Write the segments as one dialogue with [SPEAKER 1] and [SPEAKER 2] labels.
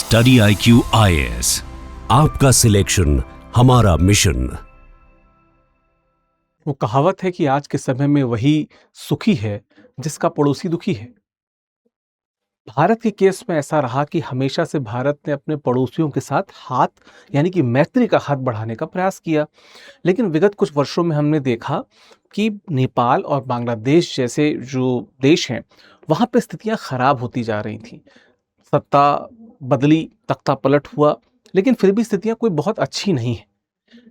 [SPEAKER 1] Study IQ IAS, आपका selection हमारा mission.
[SPEAKER 2] वो कहावत है कि आज के समय में वही सुखी है जिसका पड़ोसी दुखी है। भारत के केस में ऐसा रहा कि हमेशा से भारत ने अपने पड़ोसियों के साथ हाथ यानी कि मैत्री का हाथ बढ़ाने का प्रयास किया। लेकिन विगत कुछ वर्षों में हमने देखा कि नेपाल और बांग्लादेश जैसे जो देश हैं, वहाँ पे स्थितियाँ खराब होती जा रही थीं। सत्ता बदली, तख्ता पलट हुआ, लेकिन फिर भी स्थितियाँ कोई बहुत अच्छी नहीं है।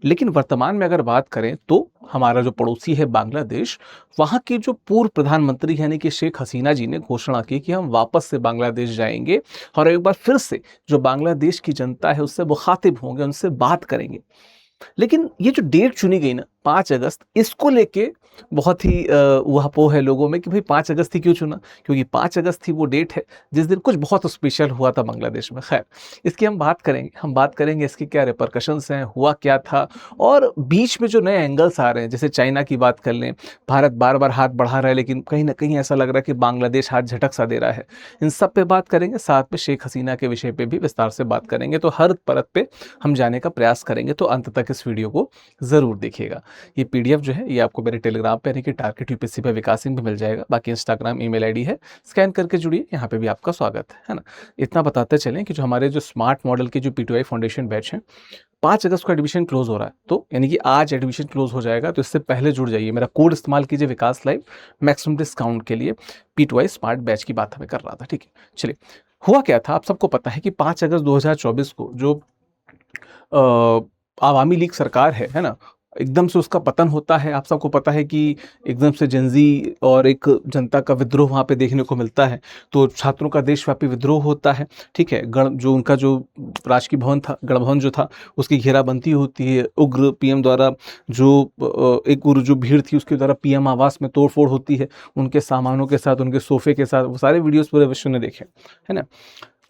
[SPEAKER 2] लेकिन वर्तमान में अगर बात करें तो हमारा जो पड़ोसी है बांग्लादेश, वहाँ के जो पूर्व प्रधानमंत्री यानी कि शेख हसीना जी ने घोषणा की कि हम वापस से बांग्लादेश जाएंगे और एक बार फिर से जो बांग्लादेश की जनता है उससे मुखातिब होंगे, उनसे बात करेंगे। लेकिन ये जो डेट चुनी गई ना 5 अगस्त, इसको लेके बहुत ही ऊहापोह है लोगों में कि भाई 5 अगस्त ही क्यों चुना? क्योंकि 5 अगस्त ही वो डेट है जिस दिन कुछ बहुत स्पेशल हुआ था बांग्लादेश में। खैर, इसकी हम बात करेंगे इसके क्या रिपरकशंस हैं, हुआ क्या था और बीच में जो नए एंगल्स आ रहे हैं, जैसे चाइना की बात कर लें, भारत बार-बार हाथ बढ़ा रहा है लेकिन कहीं न कहीं ऐसा लग रहा है कि बांग्लादेश हाथ झटक सा दे रहा है। इन सब पे बात करेंगे, साथ में शेख हसीना के विषय पे भी विस्तार से बात करेंगे। तो हर परत पे हम जाने का प्रयास करेंगे, तो अंत तक इस वीडियो को ज़रूर देखिएगा। ये पीडीएफ जो है ये आपको मेरे टेलीग्राम पे यानी कि टारगेट यूपीएससी पे विकास सिंह पे मिल जाएगा। बाकी इंस्टाग्राम ईमेल आईडी है, स्कैन करके जुड़िए, यहाँ पे भी आपका स्वागत है ना? इतना बताते चलें कि जो हमारे जो स्मार्ट मॉडल के जो पीटीआई फाउंडेशन बैच हैं, 5 अगस्त को एडमिशन क्लोज हो रहा है, तो यानी कि आज एडमिशन क्लोज हो जाएगा, तो इससे पहले जुड़ जाइए। मेरा कोड इस्तेमाल कीजिए विकास लाइव, मैक्सिमम डिस्काउंट के लिए। पी2आई स्मार्ट बैच की बात हमें कर रहा था, ठीक है। चलिए, हुआ क्या था, आप सबको पता है कि 5 अगस्त 2024 को जो आवामी लीग सरकार है ना? एकदम से उसका पतन होता है। आप सबको पता है कि एकदम से जेनज़ी और एक जनता का विद्रोह वहाँ पे देखने को मिलता है। तो छात्रों का देशव्यापी विद्रोह होता है, ठीक है। जो उनका जो राजकीय भवन था, गण भवन जो था, उसकी घेराबंदी होती है। उग्र पीएम द्वारा जो एक उग्र जो भीड़ थी उसके द्वारा पीएम आवास में तोड़-फोड़ होती है, उनके सामानों के साथ, उनके सोफ़े के साथ। वो सारे वीडियोज़ पूरे विश्व ने देखे, है ना?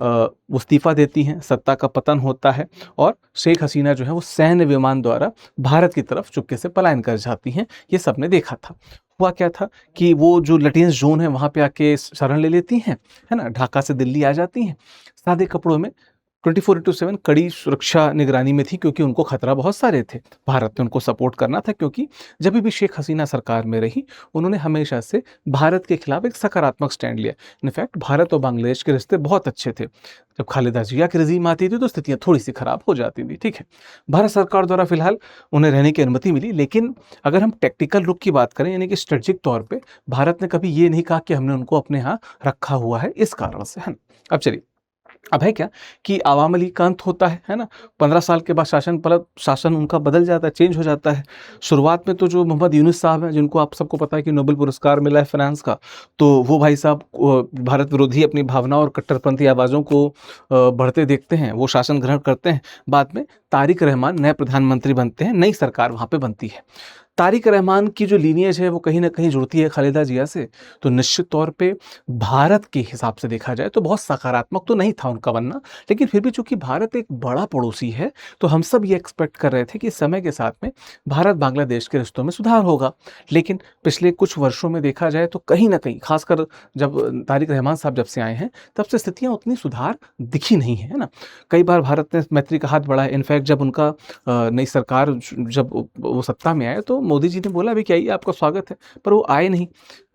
[SPEAKER 2] वो इस्तीफ़ा देती हैं, सत्ता का पतन होता है और शेख हसीना जो है वो सैन्य विमान द्वारा भारत की तरफ चुपके से पलायन कर जाती हैं। ये सबने देखा था। हुआ क्या था कि वो जो लटेंस ज़ोन है वहाँ पे आके शरण ले लेती हैं, है ना? ढाका से दिल्ली आ जाती हैं, सादे कपड़ों में। 24/7 कड़ी सुरक्षा निगरानी में थी क्योंकि उनको खतरा बहुत सारे थे। भारत ने उनको सपोर्ट करना था क्योंकि जब भी शेख हसीना सरकार में रही, उन्होंने हमेशा से भारत के खिलाफ एक सकारात्मक स्टैंड लिया। इनफैक्ट भारत और बांग्लादेश के रिश्ते बहुत अच्छे थे। जब खालिदा जिया की रज़ीम आती थी तो स्थितियाँ थोड़ी-सी खराब हो जाती थी, ठीक है। भारत सरकार द्वारा फिलहाल उन्हें रहने की अनुमति मिली, लेकिन अगर हम टैक्टिकल रुख की बात करें यानी कि स्ट्रेटेजिक तौर पे, भारत ने कभी ये नहीं कहा कि हमने उनको अपने यहाँ रखा हुआ है इस कारण से, है ना? अब चलिए, अब है क्या कि अवामी लीग का अंत होता है ना? 15 साल के बाद शासन उनका बदल जाता है, चेंज हो जाता है। शुरुआत में तो जो मोहम्मद यूनुस साहब हैं, जिनको आप सबको पता है कि नोबेल पुरस्कार मिला है फाइनेंस का, तो वो भाई साहब भारत विरोधी अपनी भावना और कट्टरपंथी आवाज़ों को बढ़ते देखते हैं, वो शासन ग्रहण करते हैं। बाद में तारिक रहमान नए प्रधानमंत्री बनते हैं, नई सरकार वहाँ पे बनती है। तारिक रहमान की जो लीनिएज है वो कहीं न कहीं जुड़ती है खालिदा जिया से, तो निश्चित तौर पे भारत के हिसाब से देखा जाए तो बहुत सकारात्मक तो नहीं था उनका बनना, लेकिन फिर भी चूँकि भारत एक बड़ा पड़ोसी है, तो हम सब ये एक्सपेक्ट कर रहे थे कि समय के साथ में भारत-बांग्लादेश के रिश्तों में सुधार होगा। लेकिन पिछले कुछ वर्षों में देखा जाए तो कहीं न कहीं, ख़ासकर जब तारिक रहमान साहब जब से आए हैं, तब से स्थितियाँ उतनी सुधार दिखी नहीं है, है ना? कई बार भारत ने मैत्री का हाथ बढ़ाया। इनफैक्ट जब उनका नई सरकार जब वो सत्ता में आए तो मोदी जी ने बोला भी कि आइए, आपका स्वागत है, पर वो आए नहीं।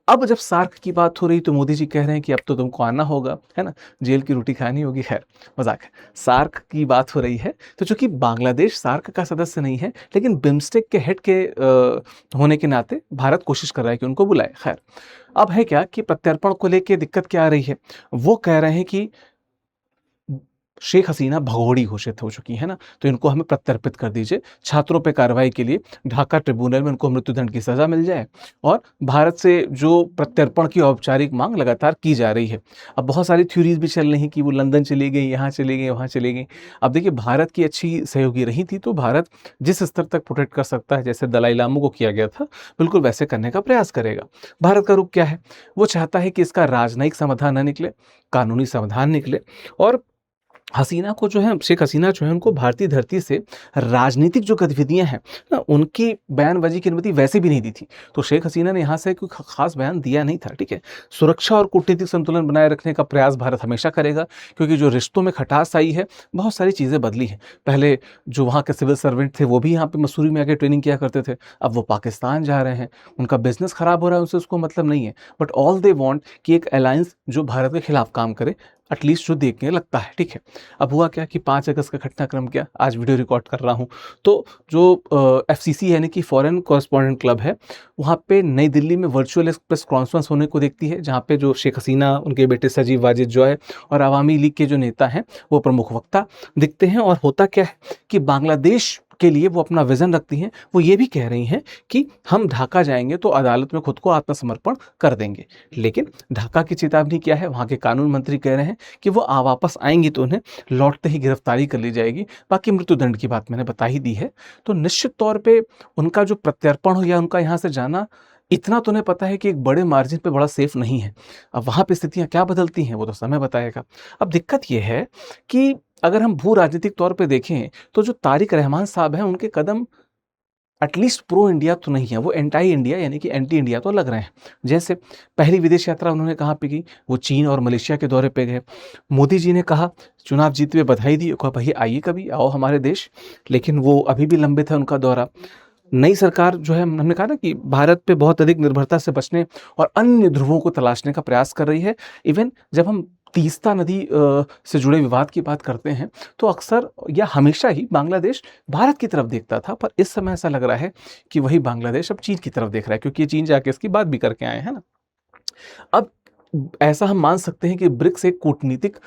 [SPEAKER 2] अब जब सार्क की बात हो रही तो मोदी जी कह रहे हैं कि अब तो तुमको आना होगा, है ना? जेल की रोटी खानी होगी। खैर, मज़ाक है। सार्क की बात हो रही है, तो चूँकि बांग्लादेश सार्क का सदस्य नहीं है, लेकिन बिम्स्टेक के हेड के होने के नाते भारत कोशिश कर रहा है कि उनको बुलाए। खैर, अब है क्या कि प्रत्यर्पण को लेके दिक्कत क्या आ रही है? वो कह रहे हैं कि शेख हसीना भगोड़ी घोषित हो चुकी है ना, तो इनको हमें प्रत्यर्पित कर दीजिए। छात्रों पे कार्रवाई के लिए ढाका ट्रिब्यूनल में उनको मृत्युदंड की सज़ा मिल जाए और भारत से जो प्रत्यर्पण की औपचारिक मांग लगातार की जा रही है। अब बहुत सारी थ्योरीज भी चल रही हैं कि वो लंदन चली गई, यहाँ चली गई, वहाँ चली गई। अब देखिए, भारत की अच्छी सहयोगी रही थी तो भारत जिस स्तर तक प्रोटेक्ट कर सकता है, जैसे दलाई लामा को किया गया था, बिल्कुल वैसे करने का प्रयास करेगा। भारत का रुख क्या है? वो चाहता है कि इसका राजनयिक समाधान न निकले, कानूनी समाधान निकले और हसीना को जो है, शेख हसीना जो है, उनको भारतीय धरती से राजनीतिक जो गतिविधियां हैं ना, उनकी बयानबाजी की अनुमति वैसे भी नहीं दी थी। तो शेख हसीना ने यहाँ से कोई खास बयान दिया नहीं था, ठीक है। सुरक्षा और कूटनीतिक संतुलन बनाए रखने का प्रयास भारत हमेशा करेगा, क्योंकि जो रिश्तों में खटास आई है, बहुत सारी चीज़ें बदली हैं। पहले जो वहाँ के सिविल सर्वेंट थे वो भी यहाँ पे मसूरी में आके ट्रेनिंग किया करते थे, अब वो पाकिस्तान जा रहे हैं, उनका बिजनेस खराब हो रहा है, उनसे उसको मतलब नहीं है, बट ऑल दे वांट कि एक अलायंस जो भारत के खिलाफ काम करे, एटलीस्ट जो देखने लगता है, ठीक है। अब हुआ क्या कि 5 अगस्त का घटनाक्रम क्या, आज वीडियो रिकॉर्ड कर रहा हूँ, तो जो एफसीसी यानी कि फॉरेन कॉरेस्पॉन्डेंट क्लब है, वहाँ पे नई दिल्ली में वर्चुअल प्रेस कॉन्फ्रेंस होने को देखती है, जहाँ पे जो शेख हसीना, उनके बेटे सजीव वाजिद जॉय और अवामी लीग के जो नेता हैं वो प्रमुख वक्ता दिखते हैं। और होता क्या है कि बांग्लादेश के लिए वो अपना विजन रखती हैं। वो ये भी कह रही हैं कि हम ढाका जाएंगे तो अदालत में खुद को आत्मसमर्पण कर देंगे। लेकिन ढाका की चेतावनी क्या है, वहाँ के कानून मंत्री कह रहे हैं कि वो वापस आएंगी तो उन्हें लौटते ही गिरफ्तारी कर ली जाएगी। बाकी मृत्युदंड की बात मैंने बता ही दी है। तो निश्चित तौर पे उनका जो प्रत्यर्पण हो या उनका यहाँ से जाना, इतना तो उन्हें पता है कि एक बड़े मार्जिन पे बड़ा सेफ नहीं है। अब वहाँ पे स्थितियाँ क्या बदलती हैं वो तो समय बताएगा। अब दिक्कत ये है कि अगर हम भू राजनीतिक तौर पे देखें तो जो तारिक रहमान साहब हैं, उनके कदम एटलीस्ट प्रो इंडिया तो नहीं है, वो एंटी इंडिया यानी कि एंटी इंडिया तो लग रहे हैं। जैसे पहली विदेश यात्रा उन्होंने कहाँ पे की, वो चीन और मलेशिया के दौरे पे गए। मोदी जी ने कहा, चुनाव जीतते हुए बधाई दी, कहा भैया आइए कभी आओ हमारे देश, लेकिन वो अभी भी लंबित है उनका दौरा। नई सरकार जो है, हमने कहा ना कि भारत पे बहुत अधिक निर्भरता से बचने और अन्य ध्रुवों को तलाशने का प्रयास कर रही है। इवन जब हम तीस्ता नदी से जुड़े विवाद की बात करते हैं तो अक्सर या हमेशा ही बांग्लादेश भारत की तरफ देखता था, पर इस समय ऐसा लग रहा है कि वही बांग्लादेश अब चीन की तरफ देख रहा है, क्योंकि ये चीन जाके इसकी बात भी करके आए हैं ना। अब ऐसा हम मान सकते हैं कि ब्रिक्स एक कूटनीतिक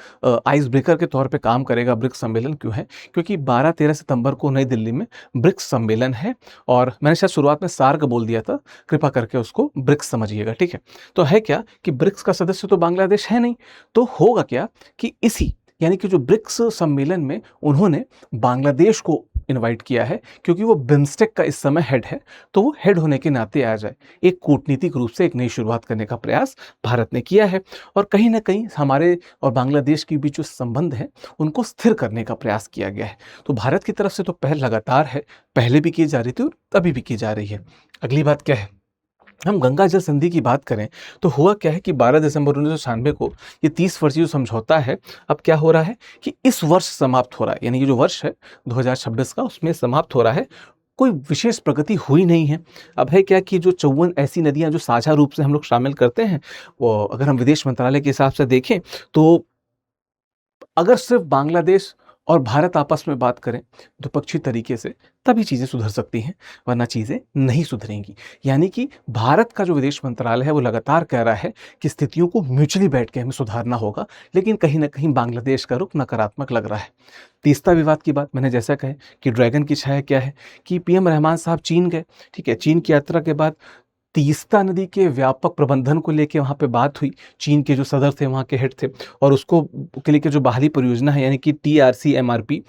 [SPEAKER 2] आइस ब्रेकर के तौर पे काम करेगा। ब्रिक्स सम्मेलन क्यों है, क्योंकि 12-13 सितंबर को नई दिल्ली में ब्रिक्स सम्मेलन है, और मैंने शायद शुरुआत में सार्क बोल दिया था, कृपा करके उसको ब्रिक्स समझिएगा, ठीक है। तो है क्या कि ब्रिक्स का सदस्य तो बांग्लादेश है नहीं, तो होगा क्या कि इसी यानी कि जो ब्रिक्स सम्मेलन में उन्होंने बांग्लादेश को इनवाइट किया है, क्योंकि वो बिम्स्टेक का इस समय हेड है, तो वो हेड होने के नाते आ जाए। एक कूटनीतिक रूप से एक नई शुरुआत करने का प्रयास भारत ने किया है, और कहीं ना कहीं हमारे और बांग्लादेश के बीच जो संबंध है उनको स्थिर करने का प्रयास किया गया है। तो भारत की तरफ से तो पहल लगातार है, पहले भी की जा रही थी और अभी भी की जा रही है। अगली बात क्या है, हम गंगा जल संधि की बात करें तो हुआ क्या है कि 12 दिसंबर 1996 को ये 30 वर्षीय जो समझौता है, अब क्या हो रहा है कि इस वर्ष समाप्त हो रहा है, यानी कि जो वर्ष है 2026 का, उसमें समाप्त हो रहा है। कोई विशेष प्रगति हुई नहीं है। अब है क्या कि जो 54 ऐसी नदियां जो साझा रूप से हम लोग शामिल करते हैं, वो अगर हम विदेश मंत्रालय के हिसाब से देखें तो अगर सिर्फ बांग्लादेश और भारत आपस में बात करें द्विपक्षीय तरीके से, तभी चीज़ें सुधर सकती हैं, वरना चीज़ें नहीं सुधरेंगी। यानी कि भारत का जो विदेश मंत्रालय है वो लगातार कह रहा है कि स्थितियों को म्यूचुअली बैठ के हमें सुधारना होगा, लेकिन कहीं ना कहीं बांग्लादेश का रुख नकारात्मक लग रहा है। तीस्ता विवाद की बात मैंने जैसा कहे कि ड्रैगन की छाया क्या है कि पीएम रहमान साहब चीन गए, ठीक है। चीन की यात्रा के बाद तीस्ता नदी के व्यापक प्रबंधन को लेके वहाँ पे बात हुई, चीन के जो सदर थे, वहाँ के हेड थे, और उसको के लेके जो बहाली परियोजना है यानी कि TRC-MRP,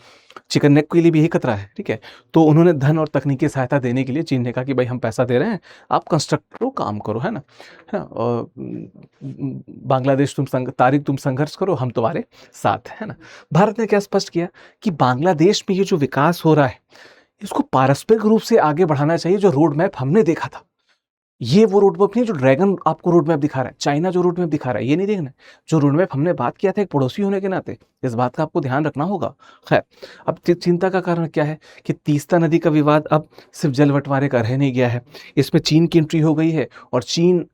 [SPEAKER 2] चिकन नेक के लिए भी यही खतरा है, ठीक है। तो उन्होंने धन और तकनीकी सहायता देने के लिए चीन ने कहा कि भाई हम पैसा दे रहे हैं, आप कंस्ट्रक्ट करो, काम करो, है ना। और बांग्लादेश तारिक तुम संघर्ष करो, हम तुम्हारे साथ, है ना। भारत ने क्या स्पष्ट किया कि बांग्लादेश में ये जो विकास हो रहा है इसको पारस्परिक रूप से आगे बढ़ाना चाहिए। जो रोड मैप हमने देखा था, ये वो रोड मैप नहीं जो ड्रैगन आपको रोड मैप दिखा रहा है, चाइना जो रोड मैप दिखा रहा है, ये नहीं देखना है। जो रोड मैप हमने बात किया था एक पड़ोसी होने के नाते, इस बात का आपको ध्यान रखना होगा। खैर, अब चिंता का कारण क्या है कि तीस्ता नदी का विवाद अब सिर्फ जल बंटवारे का रह नहीं गया है, इसमें चीन की एंट्री हो गई है, और चीन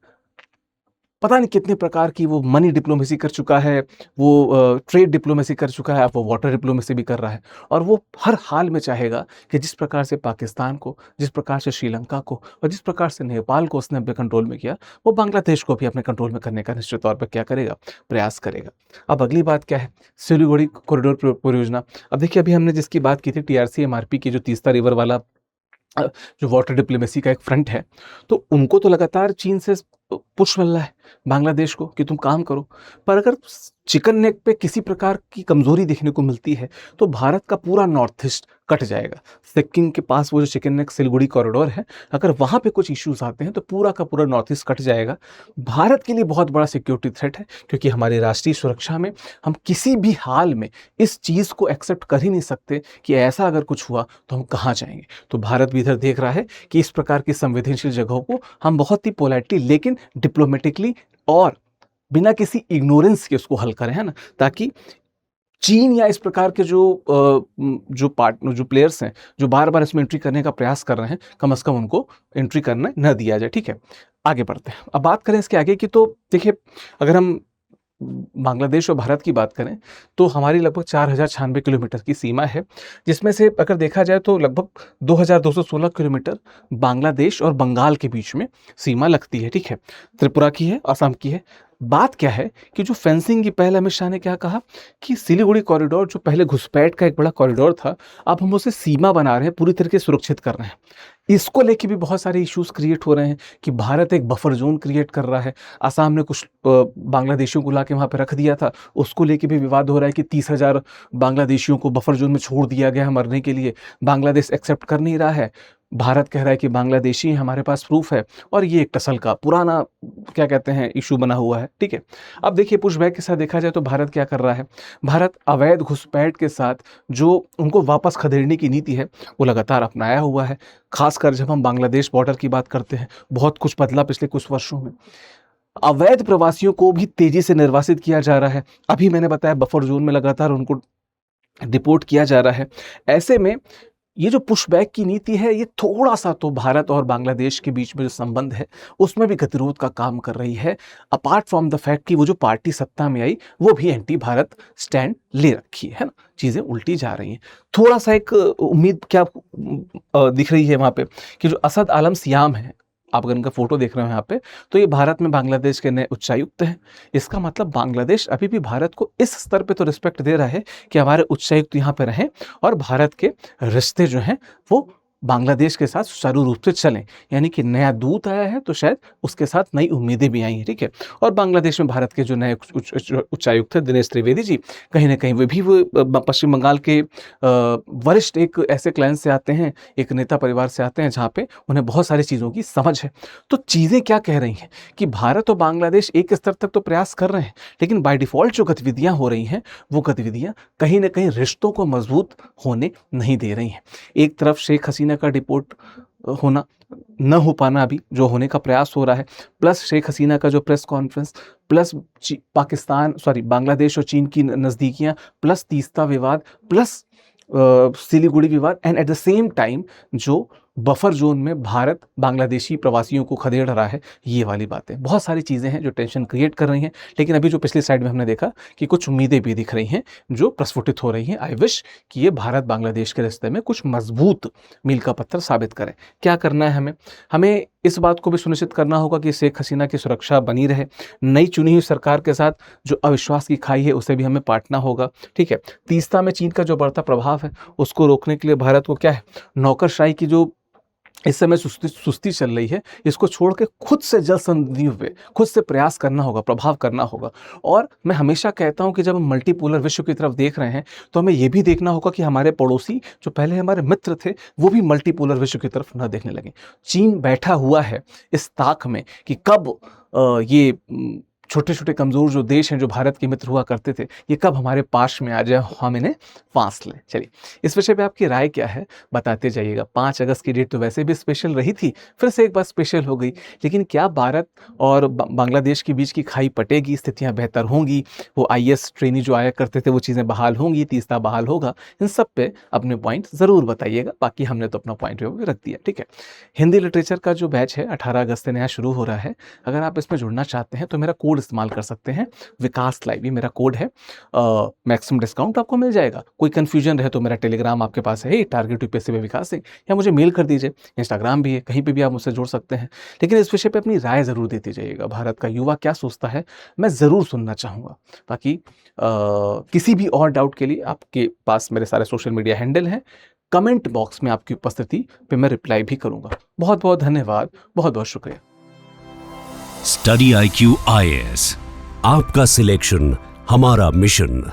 [SPEAKER 2] पता नहीं कितने प्रकार की वो मनी डिप्लोमेसी कर चुका है, वो ट्रेड डिप्लोमेसी कर चुका है, अब वो वाटर डिप्लोमेसी भी कर रहा है। और वो हर हाल में चाहेगा कि जिस प्रकार से पाकिस्तान को, जिस प्रकार से श्रीलंका को और जिस प्रकार से नेपाल को उसने अपने कंट्रोल में किया, वो बांग्लादेश को भी अपने कंट्रोल में करने का निश्चित तौर पर क्या करेगा, प्रयास करेगा। अब अगली बात क्या है, सिलीगुड़ी कॉरिडोर परियोजना। अब देखिए, अभी हमने जिसकी बात की थी TRC-MRP की, जो तीस्ता रिवर वाला जो वाटर डिप्लोमेसी का एक फ्रंट है, तो उनको तो लगातार चीन से पुश मिल रहा है बांग्लादेश को कि तुम काम करो, पर अगर चिकन नेक पे किसी प्रकार की कमजोरी देखने को मिलती है तो भारत का पूरा नॉर्थ ईस्ट कट जाएगा। सिक्किम के पास वो जो चिकन नेक सिलगुड़ी कॉरिडोर है, अगर वहां पे कुछ इश्यूज आते हैं तो पूरा का पूरा नॉर्थ ईस्ट कट जाएगा। भारत के लिए बहुत बड़ा सिक्योरिटी थ्रेट है, क्योंकि हमारी राष्ट्रीय सुरक्षा में हम किसी भी हाल में इस चीज को एक्सेप्ट कर ही नहीं सकते कि ऐसा अगर कुछ हुआ तो हम कहाँ जाएंगे। तो भारत भी इधर देख रहा है कि इस प्रकार की संवेदनशील जगहों को हम बहुत ही पोलाइटली लेकिन डिप्लोमेटिकली और बिना किसी इग्नोरेंस के उसको हल करें, है ना, ताकि चीन या इस प्रकार के जो प्लेयर्स हैं जो बार बार इसमें एंट्री करने का प्रयास कर रहे हैं, कम से कम उनको एंट्री करने न दिया जाए। ठीक है, आगे बढ़ते हैं। अब बात करें इसके आगे की, तो देखिए अगर हम बांग्लादेश और भारत की बात करें तो हमारी लगभग 4096 किलोमीटर की सीमा है, जिसमें से अगर देखा जाए तो लगभग 2216 किलोमीटर बांग्लादेश और बंगाल के बीच में सीमा लगती है। ठीक है, त्रिपुरा की है, असम की है। बात क्या है कि जो फेंसिंग की पहले अमित शाह ने क्या कहा कि सिलीगुड़ी कॉरिडोर जो पहले घुसपैठ का एक बड़ा कॉरिडोर था, अब हम उसे सीमा बना रहे हैं, पूरी तरीके से सुरक्षित कर रहे हैं। इसको लेके भी बहुत सारे इश्यूज क्रिएट हो रहे हैं कि भारत एक बफर जोन क्रिएट कर रहा है। आसाम ने कुछ बांग्लादेशियों को लाके वहां पे रख दिया था, उसको लेके भी विवाद हो रहा है कि 30,000 बांग्लादेशियों को बफर जोन में छोड़ दिया गया है मरने के लिए। बांग्लादेश एक्सेप्ट कर नहीं रहा है, भारत कह रहा है कि बांग्लादेशी हैं, हमारे पास प्रूफ है, और ये एक टसल का पुराना क्या कहते हैं इशू बना हुआ है। ठीक है, अब देखिए पुशबैक के साथ देखा जाए तो भारत क्या कर रहा है। भारत अवैध घुसपैठ के साथ जो उनको वापस खदेड़ने की नीति है वो लगातार अपनाया हुआ है। खासकर जब हम बांग्लादेश बॉर्डर की बात करते हैं, बहुत कुछ बदला पिछले कुछ वर्षों में। अवैध प्रवासियों को भी तेजी से निर्वासित किया जा रहा है। अभी मैंने बताया बफर जोन में लगातार उनको डिपोर्ट किया जा रहा है। ऐसे में ये जो पुशबैक की नीति है, ये थोड़ा सा तो भारत और बांग्लादेश के बीच में जो संबंध है उसमें भी गतिरोध का काम कर रही है। अपार्ट फ्रॉम द फैक्ट कि वो जो पार्टी सत्ता में आई वो भी एंटी भारत स्टैंड ले रखी है ना, चीजें उल्टी जा रही हैं। थोड़ा सा एक उम्मीद क्या दिख रही है वहां पे कि जो असद आलम सियाम है, आप अगर इनका फोटो देख रहे हो यहाँ पे, तो ये भारत में बांग्लादेश के नए उच्चायुक्त हैं। इसका मतलब बांग्लादेश अभी भी भारत को इस स्तर पे तो रिस्पेक्ट दे रहा है कि हमारे उच्चायुक्त यहाँ पे रहें और भारत के रिश्ते जो हैं वो बांग्लादेश के साथ सुचारू रूप से चलें। यानी कि नया दूत आया है तो शायद उसके साथ नई उम्मीदें भी आई हैं। ठीक है, और बांग्लादेश में भारत के जो नए उच्चायुक्त थे दिनेश त्रिवेदी जी, कहीं ना कहीं वो पश्चिम बंगाल के वरिष्ठ एक ऐसे क्लाइंट से आते हैं, एक नेता परिवार से आते हैं जहाँ पे उन्हें बहुत सारी चीज़ों की समझ है। तो चीज़ें क्या कह रही हैं कि भारत और बांग्लादेश एक स्तर तक तो प्रयास कर रहे हैं, लेकिन बाय डिफॉल्ट जो गतिविधियाँ हो रही हैं वो गतिविधियाँ कहीं ना कहीं रिश्तों को मजबूत होने नहीं दे रही हैं। एक तरफ शेख हसीना का डिपोर्ट होना, न हो पाना अभी जो होने का प्रयास हो रहा है, प्लस शेख हसीना का जो प्रेस कॉन्फ्रेंस, प्लस बांग्लादेश और चीन की नज़दीकियां, प्लस तीस्ता विवाद, प्लस सिलीगुड़ी विवाद, and at the same time जो बफर जोन में भारत बांग्लादेशी प्रवासियों को खदेड़ रहा है, ये वाली बातें, बहुत सारी चीज़ें हैं जो टेंशन क्रिएट कर रही हैं। लेकिन अभी जो पिछली साइड में हमने देखा कि कुछ उम्मीदें भी दिख रही हैं जो प्रस्फुटित हो रही हैं। आई विश कि ये भारत बांग्लादेश के रिश्ते में कुछ मजबूत मील का पत्थर साबित करें। क्या करना है हमें इस बात को भी सुनिश्चित करना होगा कि शेख हसीना की सुरक्षा बनी रहे। नई चुनी हुई सरकार के साथ जो अविश्वास की खाई है उसे भी हमें पाटना होगा। ठीक है, तीस्ता में चीन का जो बढ़ता प्रभाव है उसको रोकने के लिए भारत को क्या है, नौकरशाही की जो इस समय सुस्ती चल रही है, इसको छोड़ के खुद से जल संधियों पे खुद से प्रयास करना होगा, प्रभाव करना होगा। और मैं हमेशा कहता हूं कि जब हम मल्टीपोलर विश्व की तरफ देख रहे हैं तो हमें यह भी देखना होगा कि हमारे पड़ोसी जो पहले हमारे मित्र थे वो भी मल्टीपोलर विश्व की तरफ न देखने लगे। चीन बैठा हुआ है इस ताक में कि कब ये छोटे छोटे कमज़ोर जो देश हैं जो भारत के मित्र हुआ करते थे, ये कब हमारे पास में आ जाए, हम इन्हें फांस लें। चलिए, इस विषय पे आपकी राय क्या है बताते जाइएगा। 5 अगस्त की डेट तो वैसे भी स्पेशल रही थी, फिर से एक बार स्पेशल हो गई, लेकिन क्या भारत और बांग्लादेश के बीच की खाई पटेगी, स्थितियाँ बेहतर होंगी, वो IAS ट्रेनी जो आया करते थे वो चीज़ें बहाल होंगी, तीस्ता बहाल होगा? इन सब पे अपने पॉइंट ज़रूर बताइएगा। बाकी हमने तो अपना पॉइंट रख दिया। ठीक है, हिंदी लिटरेचर का जो बैच है 18 अगस्त से नया शुरू हो रहा है। अगर आप इसमें जुड़ना चाहते हैं तो मेरा कोड इस्तेमाल कर सकते हैं, विकास लाइव, ये मेरा कोड है। मैक्सिमम डिस्काउंट आपको मिल जाएगा। कोई कंफ्यूजन रहे तो मेरा टेलीग्राम आपके पास है, टारगेट UPSC में विकास सिंह, या मुझे मेल कर दीजिए। इंस्टाग्राम भी है, कहीं पे भी आप मुझसे जुड़ सकते हैं। लेकिन इस विषय पे अपनी राय ज़रूर देती जाइएगा। भारत का युवा क्या सोचता है मैं ज़रूर सुनना चाहूँगा। बाकी किसी भी और डाउट के लिए आपके पास मेरे सारे सोशल मीडिया हैंडल हैं। कमेंट बॉक्स में आपकी उपस्थिति पे मैं रिप्लाई भी करूँगा। बहुत बहुत धन्यवाद, बहुत बहुत शुक्रिया।
[SPEAKER 1] स्टडी IQ IAS, आपका सिलेक्शन हमारा मिशन।